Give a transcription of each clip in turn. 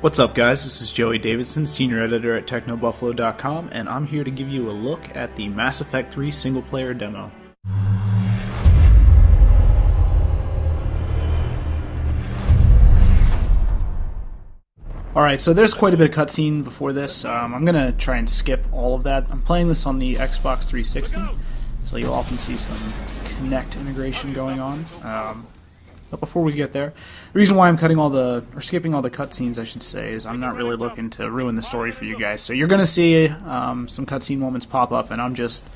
What's up, guys? This is Joey Davidson, Senior Editor at TechnoBuffalo.com, and I'm here to give you a look at the Mass Effect 3 single-player demo. Alright, so there's quite a bit of cutscene before this. I'm going to try and skip all of that. I'm playing this on the Xbox 360, so you'll often see some Kinect integration going on. But before we get there, the reason why I'm skipping all the cutscenes, I should say, is I'm not really looking to ruin the story for you guys. So you're going to see some cutscene moments pop up, and I'm just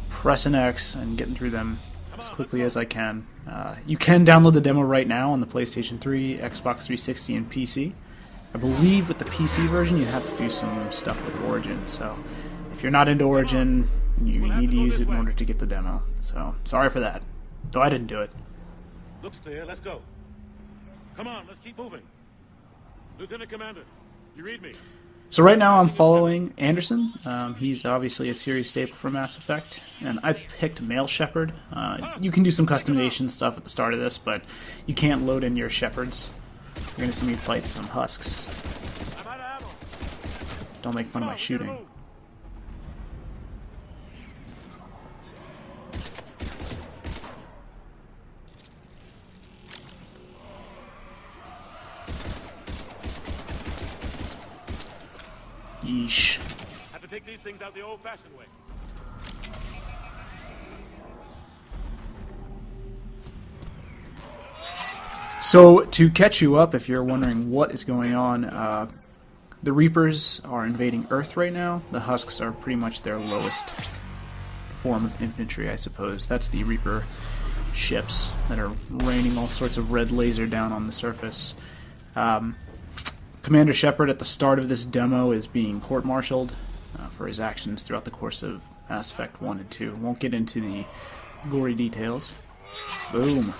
pressing X and getting through them as quickly as I can. You can download the demo right now on the PlayStation 3, Xbox 360, and PC. I believe with the PC version you have to do some stuff with Origin, so if you're not into Origin, you need to use it in order to get the demo. So, sorry for that. Though I didn't do it. Looks clear, let's go. Come on, let's keep moving. Lieutenant Commander, you read me? So right now I'm following Anderson. He's obviously a series staple for Mass Effect, and I picked Male Shepard. You can do some customization stuff at the start of this, but you can't load in your Shepards. You're going to see me fight some Husks. Don't make fun of my shooting. Yeesh. Have to take these things out the old-fashioned way. So, to catch you up, if you're wondering what is going on, the Reapers are invading Earth right now. The Husks are pretty much their lowest form of infantry, I suppose. That's the Reaper ships that are raining all sorts of red laser down on the surface. Commander Shepard at the start of this demo is being court-martialed for his actions throughout the course of Mass Effect 1 and 2. Won't get into the gory details. Boom.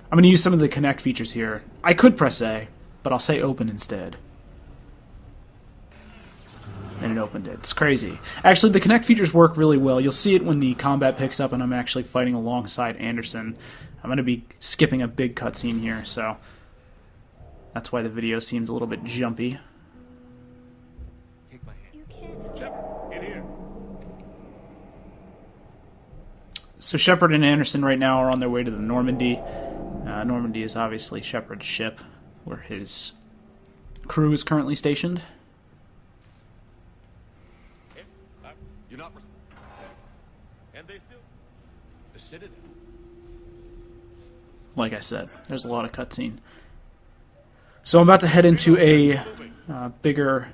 I'm going to use some of the Kinect features here. I could press A, but I'll say open instead. And it opened it. It's crazy. Actually, the Kinect features work really well. You'll see it when the combat picks up and I'm actually fighting alongside Anderson. I'm going to be skipping a big cutscene here, so that's why the video seems a little bit jumpy. Take my hand. Shepard, in here. So Shepard and Anderson right now are on their way to the Normandy. Normandy is obviously Shepard's ship, where his crew is currently stationed. You're not. And they still. The Citadel. Like I said, there's a lot of cutscene. So I'm about to head into a bigger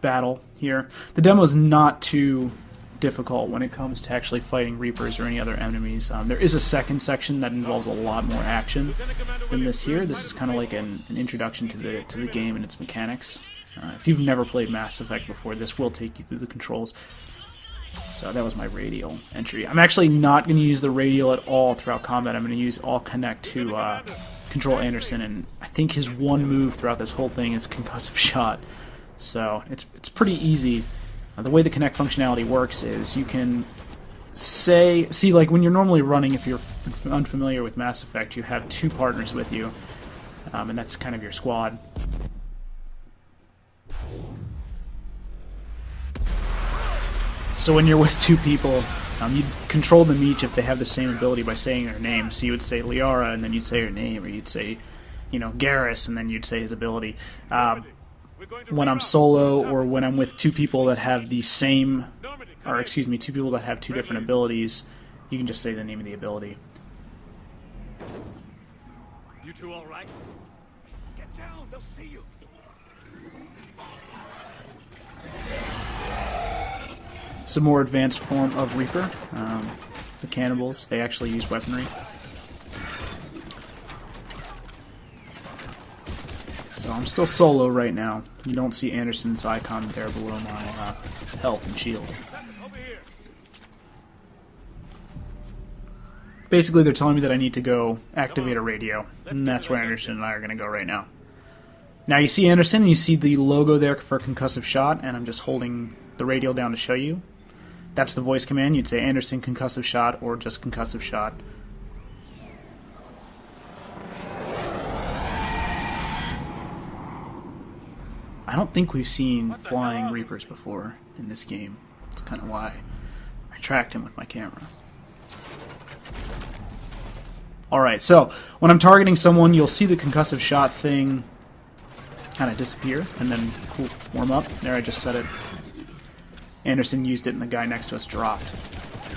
battle here. The demo is not too difficult when it comes to actually fighting Reapers or any other enemies. There is a second section that involves a lot more action than this here. This is kind of like an introduction to the game and its mechanics. If you've never played Mass Effect before, this will take you through the controls. So that was my radial entry. I'm actually not going to use the radial at all throughout combat. I'm going to use all Kinect to control Anderson, and I think his one move throughout this whole thing is Concussive Shot. So it's pretty easy. The way the Kinect functionality works is you can see, like when you're normally running, if you're unfamiliar with Mass Effect, you have two partners with you, and that's kind of your squad. So when you're with two people, you control them each if they have the same ability by saying their name. So you would say Liara, and then you'd say her name, or you'd say, Garrus, and then you'd say his ability. When I'm solo, or when I'm with two people that have the same, or excuse me, two people that have two different abilities, you can just say the name of the ability. You two all right? Get down, they'll see you. It's a more advanced form of Reaper. The cannibals, they actually use weaponry. So I'm still solo right now. You don't see Anderson's icon there below my health and shield. Basically, they're telling me that I need to go activate a radio, and that's where Anderson and I are going to go right now. Now you see Anderson, and you see the logo there for Concussive Shot, and I'm just holding the radio down to show you. That's the voice command. You'd say Anderson Concussive Shot, or just Concussive Shot. I don't think we've seen flying Reapers before in this game. That's kind of why I tracked him with my camera. Alright, so when I'm targeting someone, you'll see the concussive shot thing kind of disappear, and then warm up. There, I just said it. Anderson used it, and the guy next to us dropped.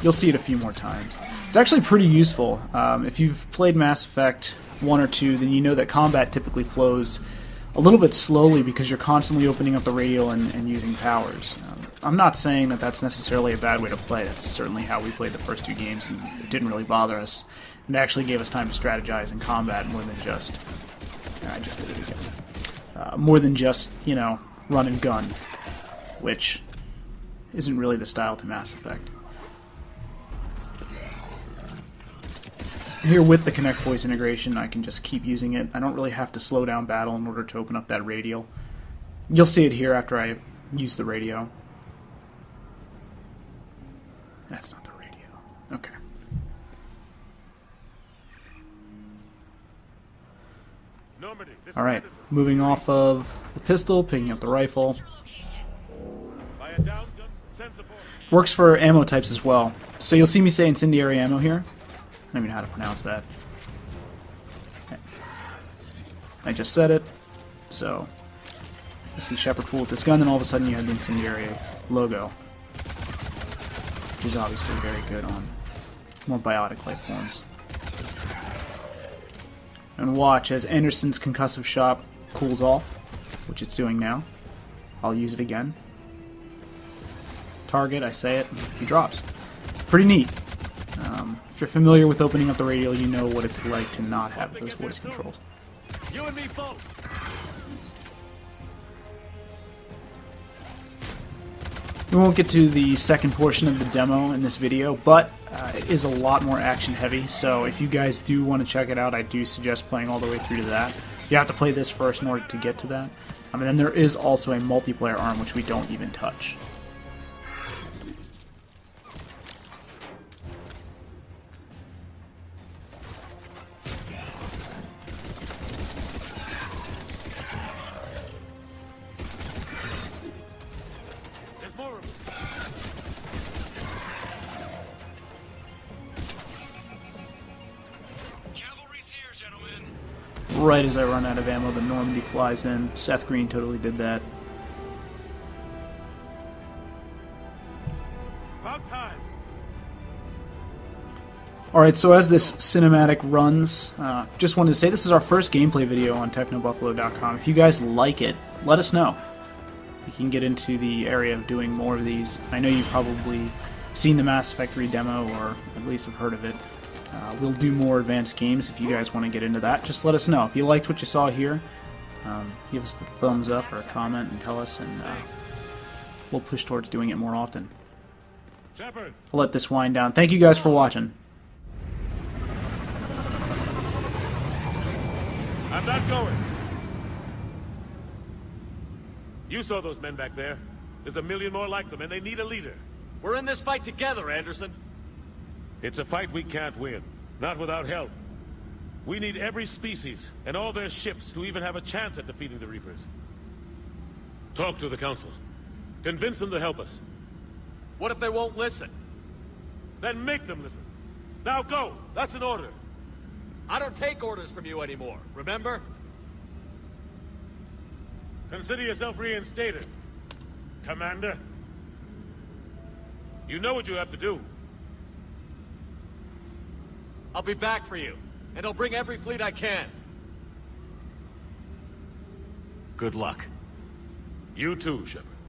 You'll see it a few more times. It's actually pretty useful. If you've played Mass Effect 1 or 2, then you know that combat typically flows a little bit slowly because you're constantly opening up the radio and using powers. I'm not saying that that's necessarily a bad way to play. That's certainly how we played the first 2 games, and it didn't really bother us. It actually gave us time to strategize in combat more than just... I just did it again. More than just, you know, run and gun, which isn't really the style to Mass Effect. Here with the Connect voice integration, I can just keep using it. I don't really have to slow down battle in order to open up that radial. You'll see it here after I use the radio. That's not the radio. Okay. Alright, moving off of the pistol, picking up the rifle. Works for ammo types as well. So you'll see me say incendiary ammo here. I don't even know how to pronounce that. Okay. I just said it. So, you see Shepard Pool with this gun, and all of a sudden you have the incendiary logo. Which is obviously very good on more biotic life forms. And watch as Anderson's concussive shot cools off, which it's doing now. I'll use it again. Target, I say it, he drops. Pretty neat. If you're familiar with opening up the radio, you know what it's like to not have those voice controls. You and me both. We won't get to the second portion of the demo in this video, but it is a lot more action heavy, so if you guys do want to check it out, I do suggest playing all the way through to that. You have to play this first in order to get to that. And then there is also a multiplayer arm, which we don't even touch. Right as I run out of ammo, the Normandy flies in. Seth Green totally did that. About time. Alright, so as this cinematic runs, just wanted to say this is our first gameplay video on TechnoBuffalo.com. If you guys like it, let us know. We can get into the area of doing more of these. I know you've probably seen the Mass Effect 3 demo, or at least have heard of it. We'll do more advanced games if you guys want to get into that. Just let us know. If you liked what you saw here, give us the thumbs up or a comment and tell us, and we'll push towards doing it more often. Shepard. I'll let this wind down. Thank you guys for watching. I'm not going. You saw those men back there. There's a million more like them, and they need a leader. We're in this fight together, Anderson. It's a fight we can't win. Not without help. We need every species and all their ships to even have a chance at defeating the Reapers. Talk to the Council. Convince them to help us. What if they won't listen? Then make them listen. Now go! That's an order. I don't take orders from you anymore, remember? Consider yourself reinstated, Commander. You know what you have to do. I'll be back for you, and I'll bring every fleet I can. Good luck. You too, Shepard.